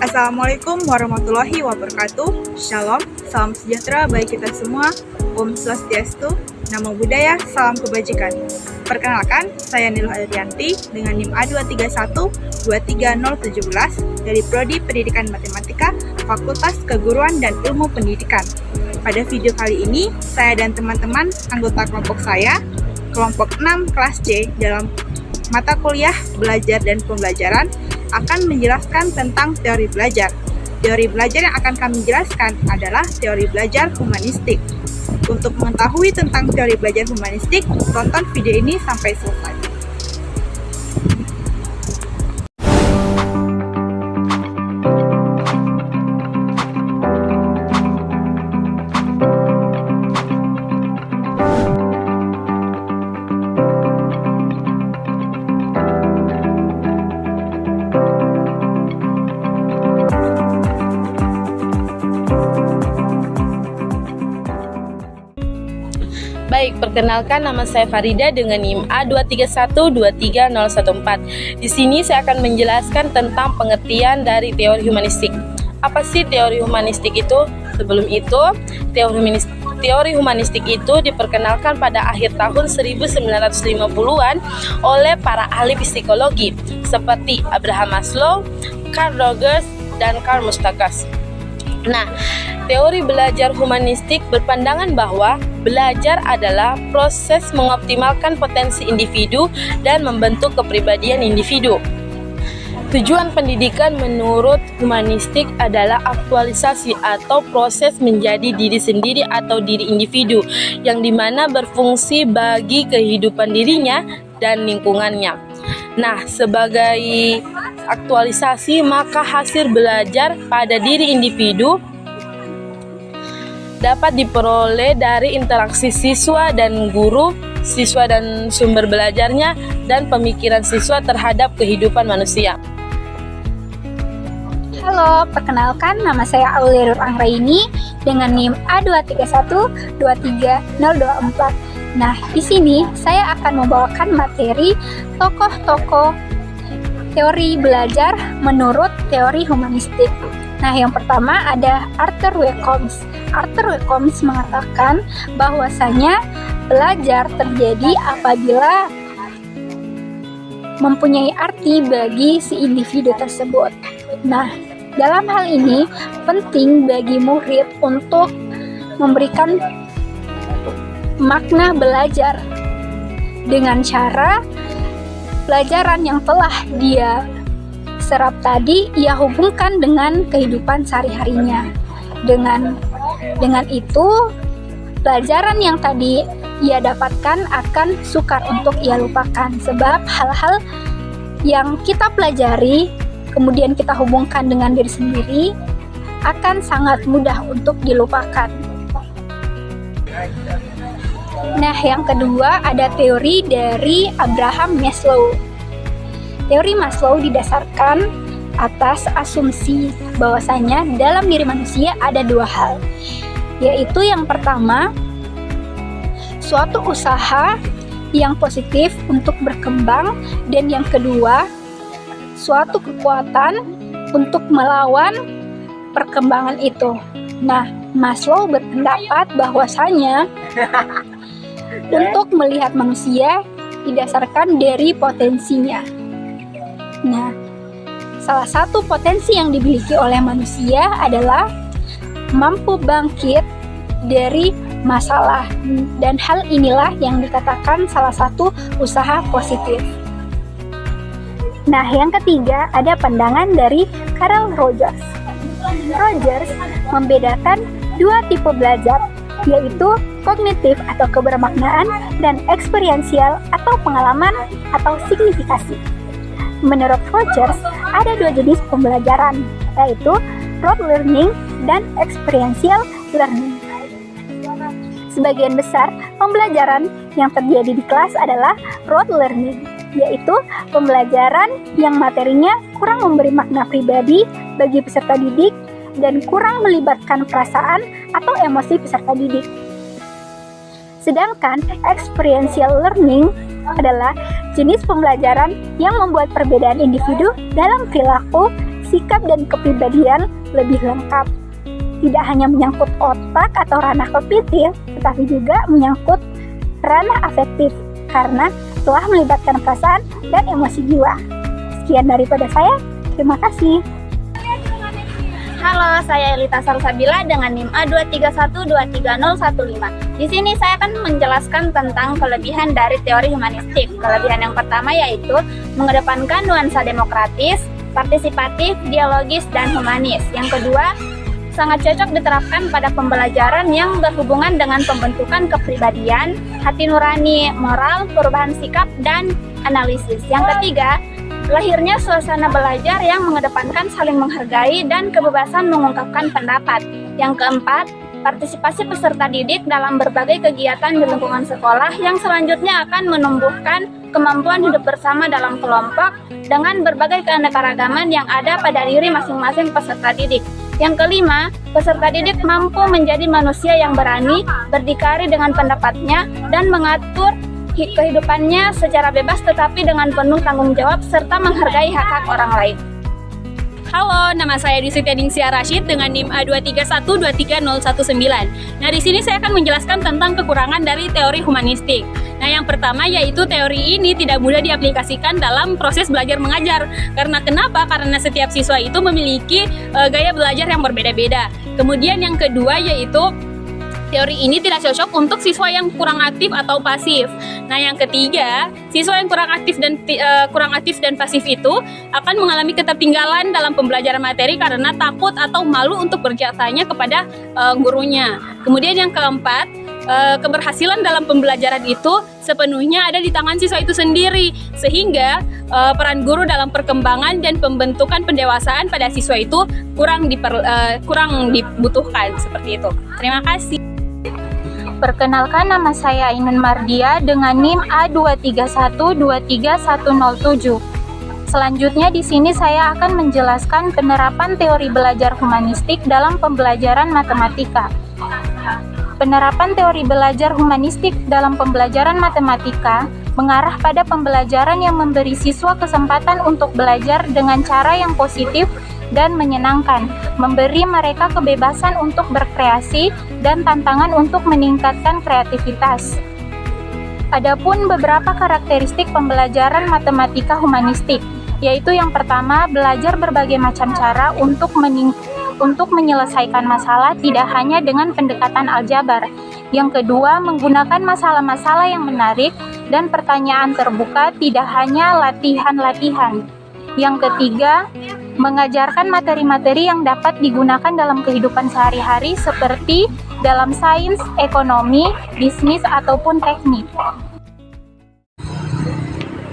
Assalamualaikum warahmatullahi wabarakatuh. Shalom, salam sejahtera bagi kita semua. Om Swastiastu, Namo Buddhaya, salam kebajikan. Perkenalkan, saya Niluh Adrianti dengan NIM A231-23017 dari Prodi Pendidikan Matematika, Fakultas Keguruan dan Ilmu Pendidikan. Pada video kali ini, saya dan teman-teman anggota kelompok saya, kelompok 6 kelas C dalam mata kuliah Belajar dan Pembelajaran akan menjelaskan tentang teori belajar. Teori belajar yang akan kami jelaskan adalah teori belajar humanistik. Untuk mengetahui tentang teori belajar humanistik, tonton video ini sampai selesai. Baik, perkenalkan nama saya Farida dengan NIM A231-23014. Di sini saya akan menjelaskan tentang pengertian dari teori humanistik. Apa sih teori humanistik itu? Sebelum itu, teori humanistik itu diperkenalkan pada akhir tahun 1950-an oleh para ahli psikologi seperti Abraham Maslow, Carl Rogers, dan Karl Mustakas. Nah, teori belajar humanistik berpandangan bahwa belajar adalah proses mengoptimalkan potensi individu dan membentuk kepribadian individu. Tujuan pendidikan menurut humanistik adalah aktualisasi atau proses menjadi diri sendiri atau diri individu yang dimana berfungsi bagi kehidupan dirinya dan lingkungannya. Nah, sebagai aktualisasi, maka hasil belajar pada diri individu dapat diperoleh dari interaksi siswa dan guru, siswa dan sumber belajarnya, dan pemikiran siswa terhadap kehidupan manusia. Halo, perkenalkan nama saya Aulia Nur Anggraini dengan NIM A231-23024. Nah, di sini saya akan membawakan materi tokoh-tokoh teori belajar menurut teori humanistik. Nah, yang pertama ada Arthur W. Combs. Arthur W. Combs mengatakan bahwasanya belajar terjadi apabila mempunyai arti bagi si individu tersebut. Nah, dalam hal ini penting bagi murid untuk memberikan makna belajar dengan cara pelajaran yang telah dia serap tadi ia hubungkan dengan kehidupan sehari-harinya. Dengan itu, pelajaran yang tadi ia dapatkan akan sukar untuk ia lupakan, sebab hal-hal yang kita pelajari kemudian kita hubungkan dengan diri sendiri akan sangat mudah untuk dilupakan. Nah, yang kedua ada teori dari Abraham Maslow. Teori Maslow didasarkan atas asumsi bahwasanya dalam diri manusia ada dua hal, yaitu yang pertama, suatu usaha yang positif untuk berkembang, dan yang kedua, suatu kekuatan untuk melawan perkembangan itu. Nah, Maslow berpendapat bahwasanya untuk melihat manusia didasarkan dari potensinya. Nah, salah satu potensi yang dimiliki oleh manusia adalah mampu bangkit dari masalah, dan hal inilah yang dikatakan salah satu usaha positif. Nah, yang ketiga ada pandangan dari Carl Rogers. Rogers membedakan dua tipe belajar, yaitu kognitif atau kebermaknaan dan eksperiensial atau pengalaman atau signifikasi. Menurut Rogers, ada dua jenis pembelajaran, yaitu rote learning dan experiential learning. Sebagian besar pembelajaran yang terjadi di kelas adalah rote learning, yaitu pembelajaran yang materinya kurang memberi makna pribadi bagi peserta didik dan kurang melibatkan perasaan atau emosi peserta didik. Sedangkan experiential learning adalah jenis pembelajaran yang membuat perbedaan individu dalam perilaku, sikap dan kepribadian lebih lengkap. Tidak hanya menyangkut otak atau ranah kognitif, tetapi juga menyangkut ranah afektif karena telah melibatkan perasaan dan emosi jiwa. Sekian daripada saya, terima kasih. Halo, saya Elita Salsabila dengan NIM A231230115. Di sini saya akan menjelaskan tentang kelebihan dari teori humanistik. Kelebihan yang pertama yaitu mengedepankan nuansa demokratis, partisipatif, dialogis, dan humanis. Yang kedua, sangat cocok diterapkan pada pembelajaran yang berhubungan dengan pembentukan kepribadian, hati nurani, moral, perubahan sikap, dan analisis. Yang ketiga, lahirnya suasana belajar yang mengedepankan saling menghargai dan kebebasan mengungkapkan pendapat. Yang keempat, partisipasi peserta didik dalam berbagai kegiatan di lingkungan sekolah yang selanjutnya akan menumbuhkan kemampuan hidup bersama dalam kelompok dengan berbagai keanekaragaman yang ada pada diri masing-masing peserta didik. Yang kelima, peserta didik mampu menjadi manusia yang berani, berdikari dengan pendapatnya, dan mengatur kehidupannya secara bebas tetapi dengan penuh tanggung jawab serta menghargai hak-hak orang lain. Halo, nama saya Disitya Ningsia Rashid dengan NIM A231230119. Nah, di sini saya akan menjelaskan tentang kekurangan dari teori humanistik. Nah, yang pertama yaitu teori ini tidak mudah diaplikasikan dalam proses belajar mengajar. Karena kenapa? Karena setiap siswa itu memiliki gaya belajar yang berbeda-beda. Kemudian yang kedua yaitu teori ini tidak cocok untuk siswa yang kurang aktif atau pasif. Nah, yang ketiga, siswa yang kurang aktif dan pasif itu akan mengalami ketertinggalan dalam pembelajaran materi karena takut atau malu untuk bertanya kepada gurunya. Kemudian yang keempat, keberhasilan dalam pembelajaran itu sepenuhnya ada di tangan siswa itu sendiri, sehingga peran guru dalam perkembangan dan pembentukan pendewasaan pada siswa itu kurang dibutuhkan seperti itu. Terima kasih. Perkenalkan, nama saya Ainun Mardia dengan NIM A231230107. Selanjutnya di sini saya akan menjelaskan penerapan teori belajar humanistik dalam pembelajaran matematika. Penerapan teori belajar humanistik dalam pembelajaran matematika mengarah pada pembelajaran yang memberi siswa kesempatan untuk belajar dengan cara yang positif dan menyenangkan, memberi mereka kebebasan untuk berkreasi dan tantangan untuk meningkatkan kreativitas. Adapun beberapa karakteristik pembelajaran matematika humanistik, yaitu yang pertama, belajar berbagai macam cara untuk menyelesaikan masalah tidak hanya dengan pendekatan aljabar. Yang kedua, menggunakan masalah-masalah yang menarik dan pertanyaan terbuka, tidak hanya latihan-latihan. Yang ketiga, mengajarkan materi-materi yang dapat digunakan dalam kehidupan sehari-hari seperti dalam sains, ekonomi, bisnis, ataupun teknik.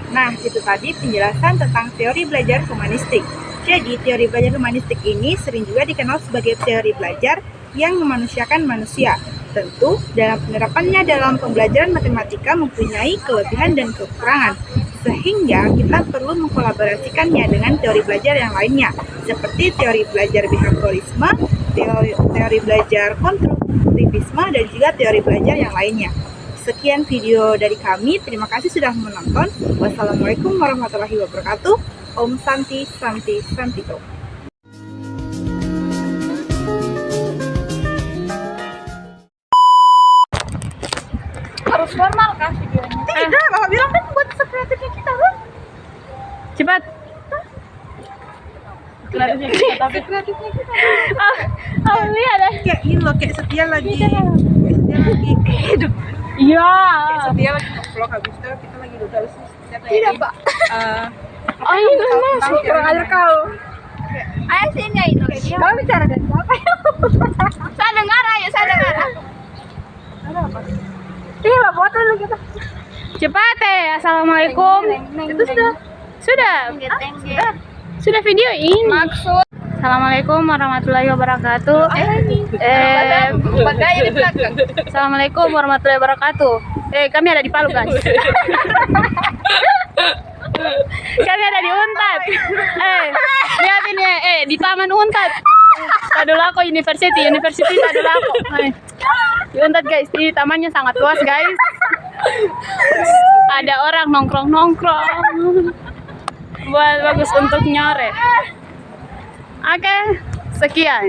Nah, itu tadi penjelasan tentang teori belajar humanistik. Jadi, teori belajar humanistik ini sering juga dikenal sebagai teori belajar yang memanusiakan manusia. Tentu, dalam penerapannya dalam pembelajaran matematika mempunyai kelebihan dan kekurangan, sehingga kita perlu mengkolaborasikannya dengan teori belajar yang lainnya, seperti teori belajar behaviorisme, teori belajar konstruktivisme, dan juga teori belajar yang lainnya. Sekian video dari kami, terima kasih sudah menonton. Wassalamualaikum warahmatullahi wabarakatuh. Om Santi Santi Santito. Harus formal kah videonya? Tidak, Bapak bilang kan buat sekreatifnya kita, loh. Cepat. Kreatifnya kita. Ini ada. Kayak ini loh, kayak setia lagi. Kayak setia lagi. Iya. Kayak setia lagi vlog, habis itu kita lagi duduk Tidak, Pak. Oh, ini masuk kurang ajar kau. Ayo sini Ainun. Kamu bicara dengan siapa? Saya dengar, ayo saya dengar. Iya, foto dulu kita. Cepat Assalamualaikum. Itu sudah. Sudah video ini. Maksud Assalamualaikum warahmatullahi wabarakatuh. bagaya di belakang. Assalamualaikum warahmatullahi wabarakatuh. Kami ada di Palu, guys. Kami ada di Unpad. Lihat ini, di Taman Unpad. Tadulako University Tadulako. Di Unpad, guys. Di tamannya sangat luas, guys. Ada orang nongkrong. Buat bagus untuk nyore. Oke, sekian.